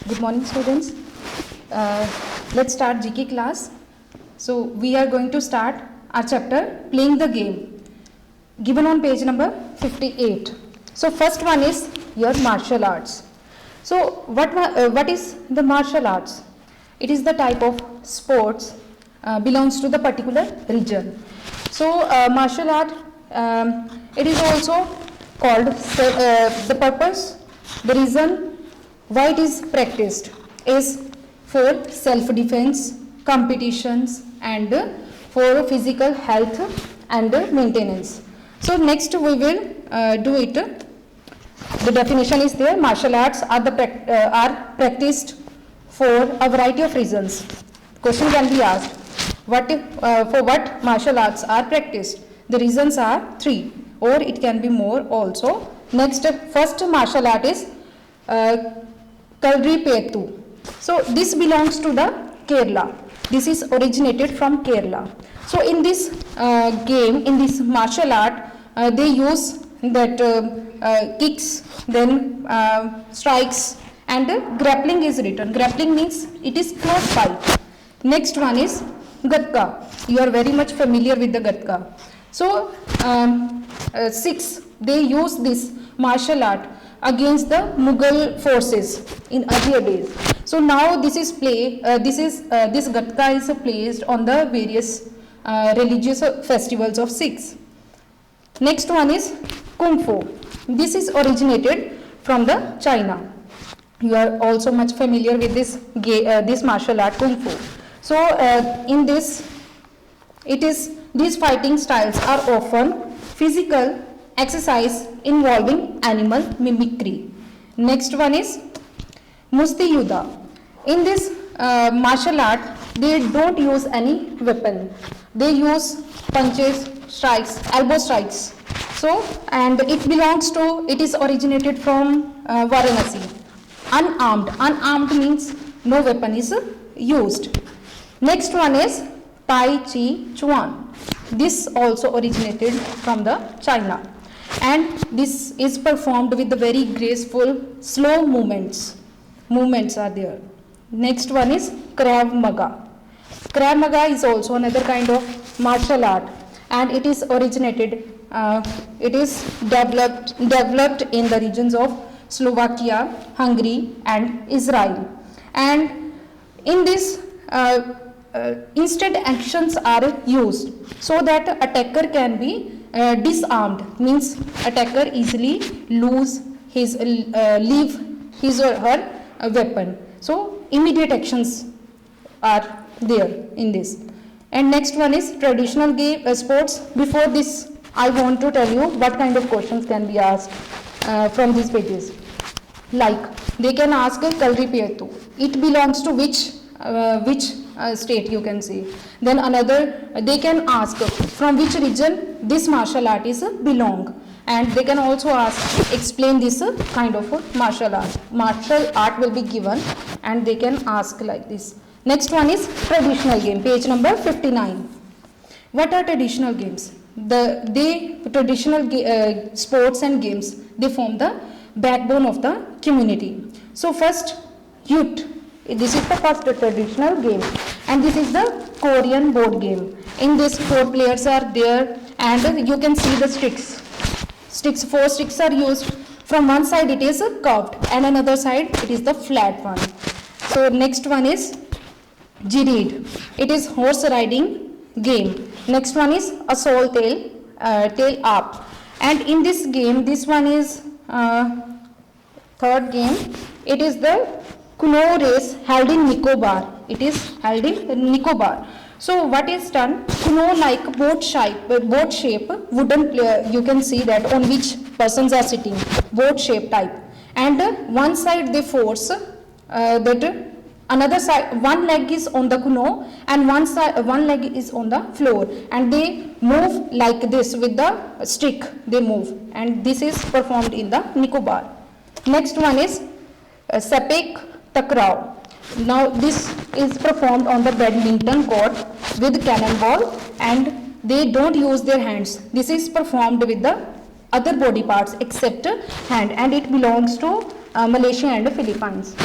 Good morning, students. Let's start GK class. So we are going to start our chapter playing the game, given on page number 58. So first one is your martial arts. So what is the martial arts? It is the type of sports belongs to the particular region. So martial art, it is also called the purpose, the reason why it is practiced is for self-defense, competitions, and for physical health and maintenance. So next we will do it. The definition is there. Martial arts are practiced for a variety of reasons. Question can be asked. For what martial arts are practiced? The reasons are 3, or it can be more also. Next, first martial art is Kalrippayattu. So this belongs to the Kerala. This is originated from Kerala. So in this game, in this martial art, they use that kicks, then strikes, and grappling is written. Grappling means it is close fight. Next one is Gatka. You are very much familiar with the Gatka. So Sikhs, they use this martial art against the Mughal forces in earlier days. So now this is this Gatka is placed on the various religious festivals of Sikhs. Next one is Kung Fu. This is originated from the China. You are also much familiar with this martial art Kung Fu. So in this, these fighting styles are often physical exercise involving animal mimicry. Next one is Musti Yuddha. In this martial art, they don't use any weapon. They use punches, strikes, elbow strikes. So, and it is originated from Varanasi. Unarmed. Unarmed means no weapon is used. Next one is Tai Chi Chuan. This also originated from the China. And this is performed with the very graceful, slow movements. Movements are there. Next one is Krav Maga. Krav Maga is also another kind of martial art, and it is originated. It is developed in the regions of Slovakia, Hungary, and Israel. And in this, instant actions are used so that attacker can be disarmed, means attacker easily leave his or her weapon. So immediate actions are there in this. And next one is traditional sports. Before this, I want to tell you what kind of questions can be asked from these pages. Like they can ask Kalrippayattu. It belongs to which state, you can see. Then another, they can ask from which region this martial art is belong, and they can also ask explain this kind of martial art. Martial art will be given and they can ask like this. Next one is traditional game, page number 59. What are traditional games? Traditional sports and games, they form the backbone of the community. So first, Yut. This is the first traditional game, and this is the Korean board game. In this, 4 players are there, and you can see the sticks. 4 sticks are used. From one side it is curved, and another side it is the flat one. So next one is Jireed. It is horse riding game. Next one is Assault tail up. And in this game, this one is third game. It is the Kuno race held in Nicobar. It is held in Nicobar. So what is done? Kuno like boat shape wooden player. You can see that on which persons are sitting. Boat shape type. And one side they force that another side, one leg is on the Kuno and one leg is on the floor, and they move like this with the stick. They move, and this is performed in the Nicobar. Next one is Sepak Takraw. Now this is performed on the badminton court with cannonball, and they don't use their hands. This is performed with the other body parts except hand, and it belongs to Malaysia and the Philippines.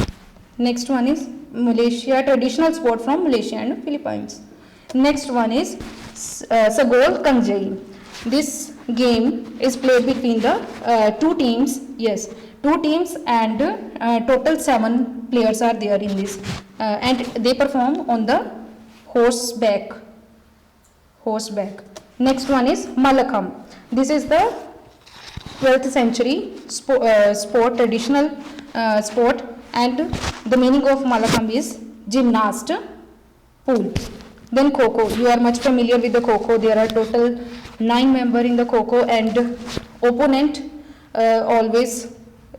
Next one is Malaysia, traditional sport from Malaysia and Philippines. Next one is Sagol Kangjai. This game is played between the two teams. Yes, two teams, and total 7 players are there in this, and they perform on the horseback. Next one is Malakam. This is the 12th century sport, traditional sport, and the meaning of Malakam is gymnast pool. Then Kho-Kho. You are much familiar with the Kho-Kho. There are total 9 members in the Kho-Kho, and opponent always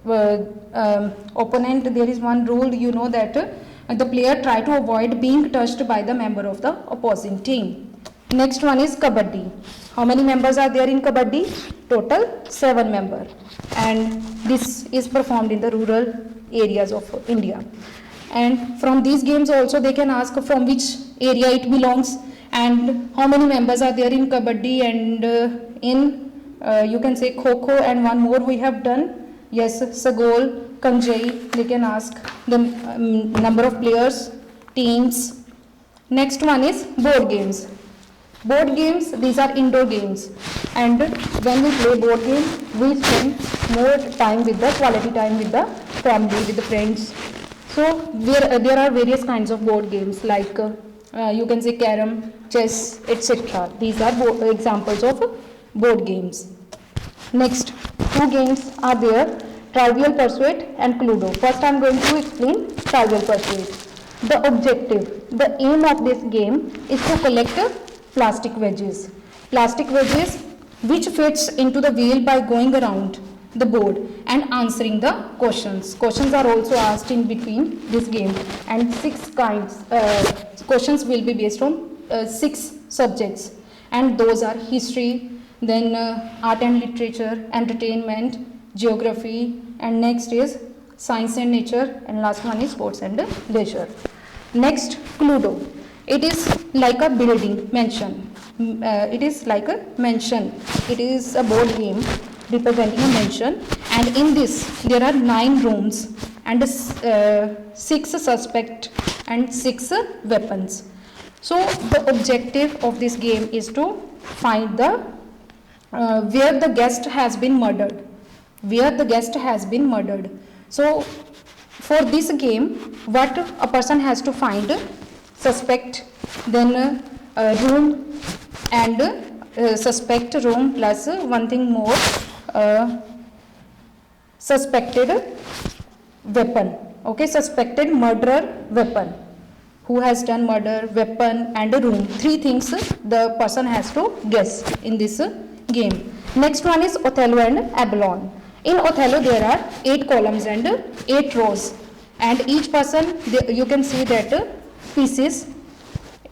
opponent, there is one rule, you know, that the player try to avoid being touched by the member of the opposing team. Next one is Kabaddi. How many members are there in Kabaddi? Total 7 members, and this is performed in the rural areas of India. And from these games also they can ask from which area it belongs and how many members are there in Kabaddi, and in you can say Kho-Kho, and one more we have done, yes, Sagol Kangjai. They can ask the number of players, teams. Next one is board games. Board games, these are indoor games, and when we play board game, we spend more time with the quality time with the family, with the friends. So there are various kinds of board games like you can say carom, chess, etc. These are examples of board games. Next, 2 games are there, Trivial Pursuit and Cluedo. First I am going to explain Trivial Pursuit. The objective, the aim of this game is to collect plastic wedges. Plastic wedges which fits into the wheel by going around the board and answering the questions. Questions are also asked in between this game, and 6 kinds questions will be based on 6 subjects, and those are history, then art and literature, entertainment, geography, and next is science and nature, and last one is sports and leisure. Next, Cluedo. It is like a building, mansion. It is like a mansion. It is a board game representing a mansion, and in this there are 9 rooms and 6 suspects and 6 weapons. So the objective of this game is to find the where the guest has been murdered. So for this game, what a person has to find: suspect, then room, and suspect, room, plus one thing more, suspected weapon. Okay, suspected murderer, weapon, who has done murder, weapon, and a room. 3 things the person has to guess in this game. Next one is Othello and Avalon. In Othello there are 8 columns and 8 rows, and each person, you can see that pieces,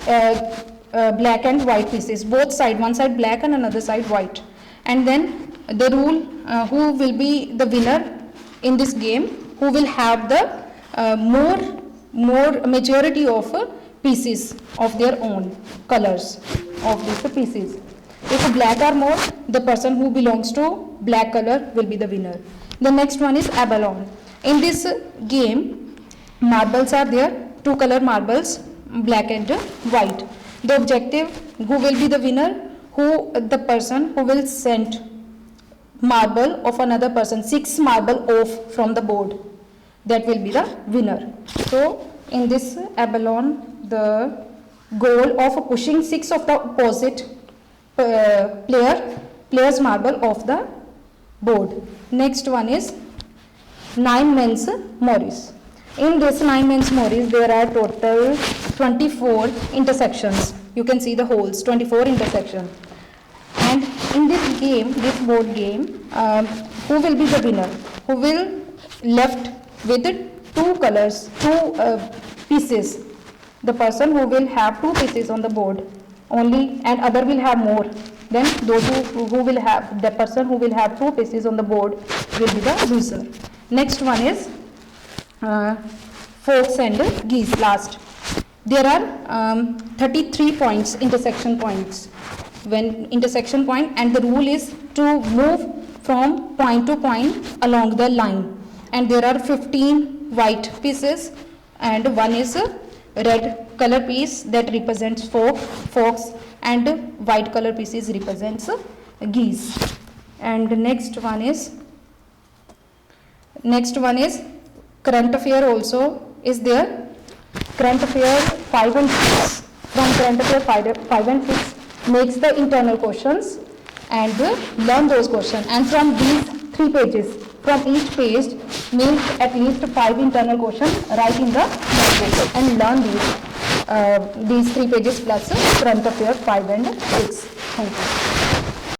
black and white pieces, both side, one side black and another side white. And then the rule, who will be the winner in this game, who will have the more majority of pieces of their own colors of these pieces. If black are more, the person who belongs to black color will be the winner. The next one is Avalon. In this game, marbles are there, 2 color marbles, black and white. The objective, who will be the winner? The person who will send marble of another person, 6 marble off from the board, that will be the winner. So in this Avalon, the goal of pushing 6 of the opposite players marble off the board. Next one is 9 men's Morris. In this 9 men's Morris, there are total 24 intersections. You can see the holes, 24 intersections. And in this game, this board game, who will be the winner? Who will left with 2 colors, 2 pieces? The person who will have 2 pieces on the board only, and other will have more. Then those who will have, the person who will have 2 pieces on the board will be the loser. Next one is Fox and Geese, last. There are 33 points, intersection points. When intersection point, and the rule is to move from point to point along the line. And there are 15 white pieces, and one is red color piece that represents fox, and white color pieces represents geese. And next one is current affair also is there. Current affair 5 and 6. From current affair 5 and 6 makes the internal questions and learn those questions, and from these 3 pages, from each page make at least 5 internal questions, write in the notebook and learn these 3 pages plus current affair 5 and 6. Thank you.